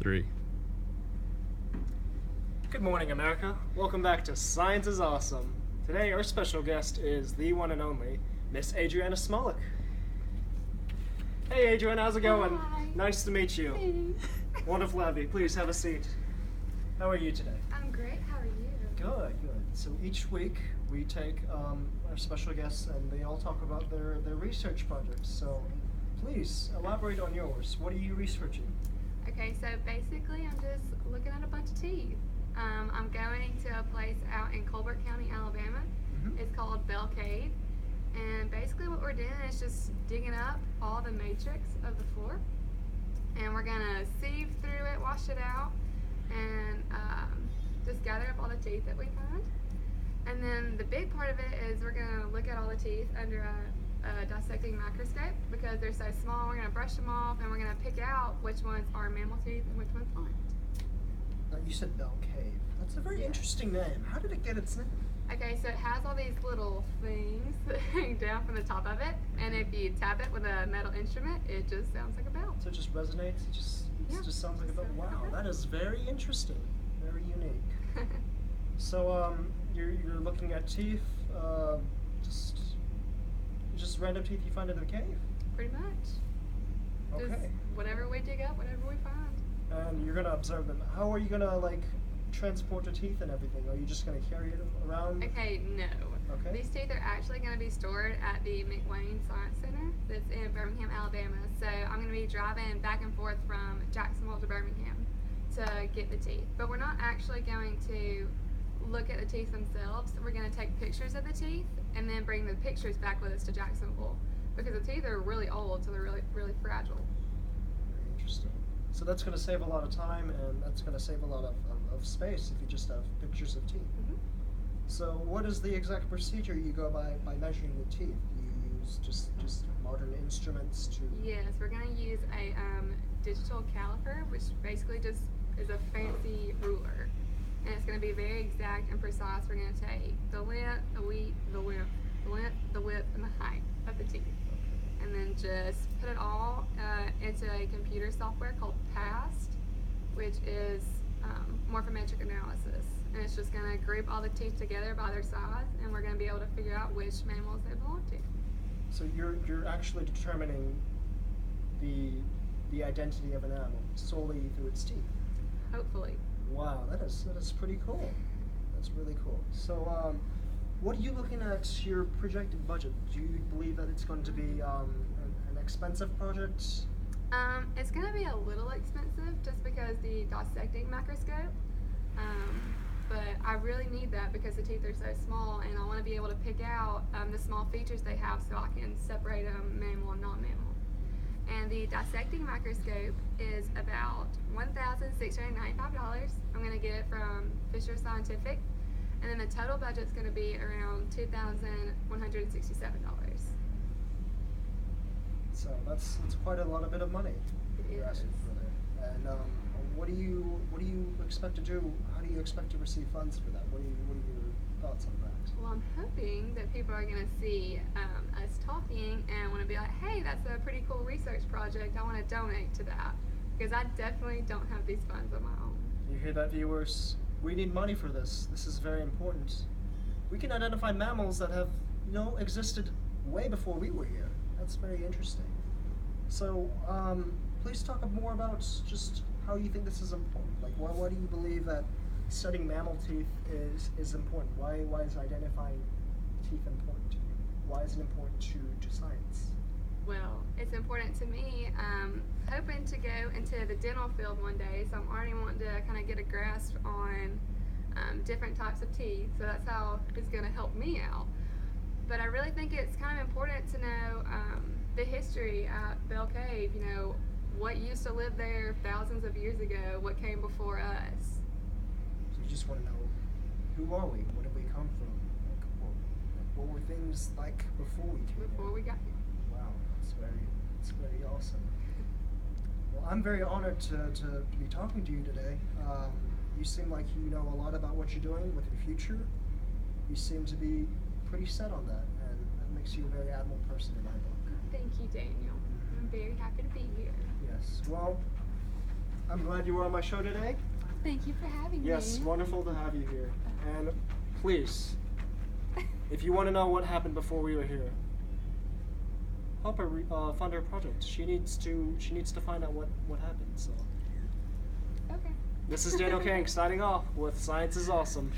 3. Good morning, America. Welcome back to Science is Awesome. Today, our special guest is the one and only Miss Adriana Smolik. Hey, Adriana, how's it going? Hi. Nice to meet you. Thanks. Wonderful to have you. Please have a seat. How are you today? I'm great. How are you? Good, good. So each week we take our special guests and they all talk about their research projects. So please elaborate on yours. What are you researching? Okay, so basically I'm just looking at a bunch of teeth. I'm going to a place out in Colbert County, Alabama. Mhm. It's called Bell Cave. And basically what we're doing is just digging up all the matrix of the floor. And we're going to sieve through it, wash it out, and just gather up all the teeth that we find. And then the big part of it is we're going to look at all the teeth under a dissecting microscope because they're so small. We're going to brush them off and we're going to pick out which ones are mammal teeth and which ones aren't. You said Bell Cave. That's a very interesting name. How did it get its name? Okay, so it has all these little things that hang down from the top of it, and if you tap it with a metal instrument, it just sounds like a bell. So it just resonates? It just sounds like a bell? Wow, that is very interesting. Very unique. So you're looking at teeth, just random teeth you find in the cave? Pretty much. Just Okay. whatever we dig up, whatever we find. And you're gonna observe them. How are you gonna transport the teeth and everything? Are you just gonna carry it around? Okay, no. Okay. These teeth are actually going to be stored at the McWayne Science Center that's in Birmingham, Alabama. So I'm going to be driving back and forth from Jacksonville to Birmingham to get the teeth. But we're not actually going to look at the teeth themselves. We're going to take pictures of the teeth and then bring the pictures back with us to Jacksonville because the teeth are really old, so they're really, really fragile. Very interesting. So that's gonna save a lot of time and that's gonna save a lot of space if you just have pictures of teeth. Mm-hmm. So what is the exact procedure you go by measuring the teeth? You use just modern instruments to... Yes, we're going to use a digital caliper, which basically just is a fancy ruler. And it's going to be very exact and precise. We're going to take the length, the width, the width, and the height of the teeth. And then just put it all into a computer software called PAST, which is Morphometric analysis. And it's just going to group all the teeth together by their size, and we're going to be able to figure out which mammals they belong to. So you're actually determining the identity of an animal solely through its teeth? Hopefully. Wow, that is pretty cool. That's really cool. So what are you looking at your projected budget? Do you believe that it's going to be an expensive project? It's going to be a little expensive just because the dissecting microscope, but I really need that because the teeth are so small and I want to be able to pick out the small features they have so I can separate them mammal and non-mammal. And the dissecting microscope is about $1,695. I'm going to get it from Fisher Scientific, and then the total budget's going to be around $2,167. So that's quite a bit of money It you're asking is. for there. And what do you expect to do? How do you expect to receive funds for that? What are your thoughts on that? Well, I'm hoping that people are going to see us talking and want to be like, hey, that's a pretty cool research project. I want to donate to that because I definitely don't have these funds on my own. You hear that, viewers? We need money for this. This is very important. We can identify mammals that have existed way before we were here. That's very interesting. So, please talk more about just how you think this is important. Like, why do you believe that studying mammal teeth is important? Why is identifying teeth important to you? Why is it important to science? Well, it's important to me. Hoping to go into the dental field one day, so I'm already wanting to kind of get a grasp on different types of teeth. So that's how it's going to help me out. But I really think it's kind of important to know the history at Bell Cave, what used to live there thousands of years ago, what came before us. So you just want to know, who are we? Where did we come from? What were things like before we came Before we got here. Wow, that's very awesome. Well, I'm very honored to be talking to you today. You seem like you know a lot about what you're doing with your future. You seem to be pretty set on that, and that makes you a very admirable person in my book. Thank you, Daniel. I'm very happy to be here. Yes. Well, I'm glad you were on my show today. Thank you for having me. Yes, wonderful to have you here. And please, if you want to know what happened before we were here, help her fund her project. She needs to find out what happened. So Okay. this is Daniel King signing off with Science is Awesome.